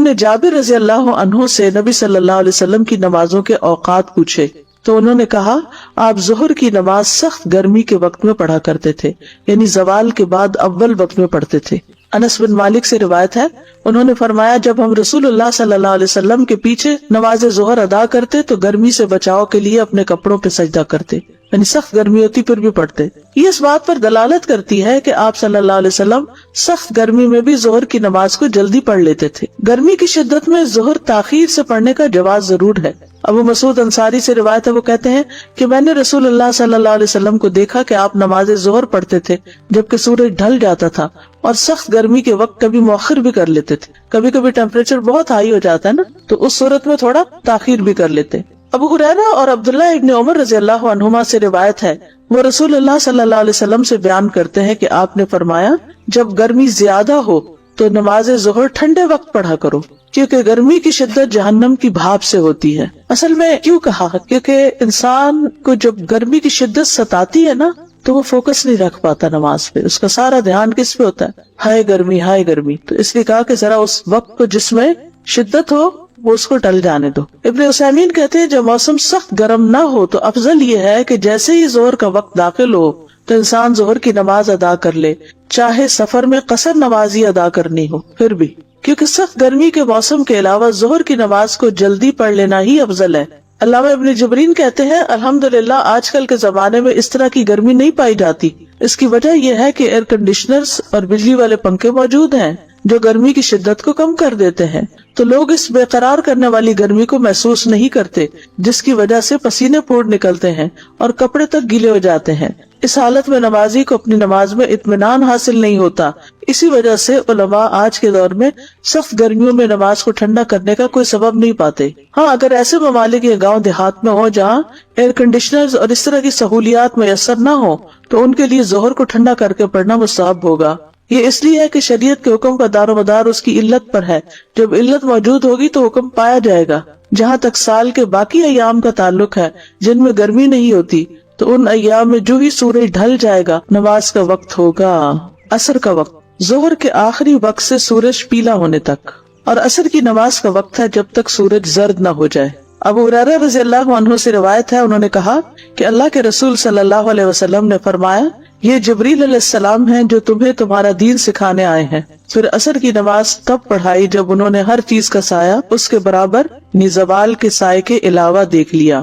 ہم نے جابر رضی اللہ عنہ سے نبی صلی اللہ علیہ وسلم کی نمازوں کے اوقات پوچھے تو انہوں نے کہا آپ ظہر کی نماز سخت گرمی کے وقت میں پڑھا کرتے تھے، یعنی زوال کے بعد اول وقت میں پڑھتے تھے۔ انس بن مالک سے روایت ہے، انہوں نے فرمایا جب ہم رسول اللہ صلی اللہ علیہ وسلم کے پیچھے نماز ظہر ادا کرتے تو گرمی سے بچاؤ کے لیے اپنے کپڑوں پہ سجدہ کرتے، یعنی سخت گرمی ہوتی پھر بھی پڑھتے۔ یہ اس بات پر دلالت کرتی ہے کہ آپ صلی اللہ علیہ وسلم سخت گرمی میں بھی ظہر کی نماز کو جلدی پڑھ لیتے تھے۔ گرمی کی شدت میں ظہر تاخیر سے پڑھنے کا جواز ضرور ہے۔ ابو مسعود انصاری سے روایت ہے، وہ کہتے ہیں کہ میں نے رسول اللہ صلی اللہ علیہ وسلم کو دیکھا کہ آپ نماز ظہر پڑھتے تھے جبکہ سورج ڈھل جاتا تھا، اور سخت گرمی کے وقت کبھی مؤخر بھی کر لیتے تھے۔ کبھی کبھی ٹیمپریچر بہت ہائی ہو جاتا ہے نا، تو اس صورت میں تھوڑا تاخیر بھی کر لیتے۔ ابو ہریرہ اور عبداللہ ابن عمر رضی اللہ عنہما سے روایت ہے، وہ رسول اللہ صلی اللہ علیہ وسلم سے بیان کرتے ہیں کہ آپ نے فرمایا جب گرمی زیادہ ہو تو نماز ظہر ٹھنڈے وقت پڑھا کرو، کیونکہ گرمی کی شدت جہنم کی بھاپ سے ہوتی ہے۔ اصل میں کیوں کہا؟ کیونکہ انسان کو جب گرمی کی شدت ستاتی ہے نا تو وہ فوکس نہیں رکھ پاتا نماز پہ، اس کا سارا دھیان کس پہ ہوتا ہے؟ ہائے گرمی ہائے گرمی۔ تو اس لیے کہا کہ ذرا اس وقت کو جس میں شدت ہو وہ اس کو ٹل جانے دو۔ ابن عثیمین کہتے ہیں جب موسم سخت گرم نہ ہو تو افضل یہ ہے کہ جیسے ہی ظہر کا وقت داخل ہو تو انسان ظہر کی نماز ادا کر لے، چاہے سفر میں قصر نماز ہی ادا کرنی ہو پھر بھی، کیونکہ سخت گرمی کے موسم کے علاوہ ظہر کی نماز کو جلدی پڑھ لینا ہی افضل ہے۔ علامہ ابن جبرین کہتے ہیں الحمدللہ آج کل کے زمانے میں اس طرح کی گرمی نہیں پائی جاتی۔ اس کی وجہ یہ ہے کہ ایئر کنڈیشنرز اور بجلی والے پنکھے موجود ہیں جو گرمی کی شدت کو کم کر دیتے ہیں، تو لوگ اس بے قرار کرنے والی گرمی کو محسوس نہیں کرتے، جس کی وجہ سے پسینے پھوٹ نکلتے ہیں اور کپڑے تک گیلے ہو جاتے ہیں۔ اس حالت میں نمازی کو اپنی نماز میں اطمینان حاصل نہیں ہوتا۔ اسی وجہ سے علماء آج کے دور میں سخت گرمیوں میں نماز کو ٹھنڈا کرنے کا کوئی سبب نہیں پاتے۔ ہاں، اگر ایسے ممالک یا گاؤں دیہات میں ہو جہاں ایئر کنڈیشنرز اور اس طرح کی سہولیات میسر نہ ہو تو ان کے لیے ظہر کو ٹھنڈا کر کے پڑھنا مستحب ہوگا۔ یہ اس لیے ہے کہ شریعت کے حکم کا دار و مدار اس کی علت پر ہے۔ جب علت موجود ہوگی تو حکم پایا جائے گا۔ جہاں تک سال کے باقی ایام کا تعلق ہے جن میں گرمی نہیں ہوتی، تو ان ایام میں جو ہی سورج ڈھل جائے گا نماز کا وقت ہوگا عصر کا وقت، ظہر کے آخری وقت سے سورج پیلا ہونے تک، اور عصر کی نماز کا وقت ہے جب تک سورج زرد نہ ہو جائے۔ ابو ہریرہ رضی اللہ عنہ سے روایت ہے، انہوں نے کہا کہ اللہ کے رسول صلی اللہ علیہ وسلم نے فرمایا یہ جبریل علیہ السلام ہیں جو تمہیں تمہارا دین سکھانے آئے ہیں۔ پھر عصر کی نماز تب پڑھائی جب انہوں نے ہر چیز کا سایہ اس کے برابر زوال کے سائے کے علاوہ دیکھ لیا۔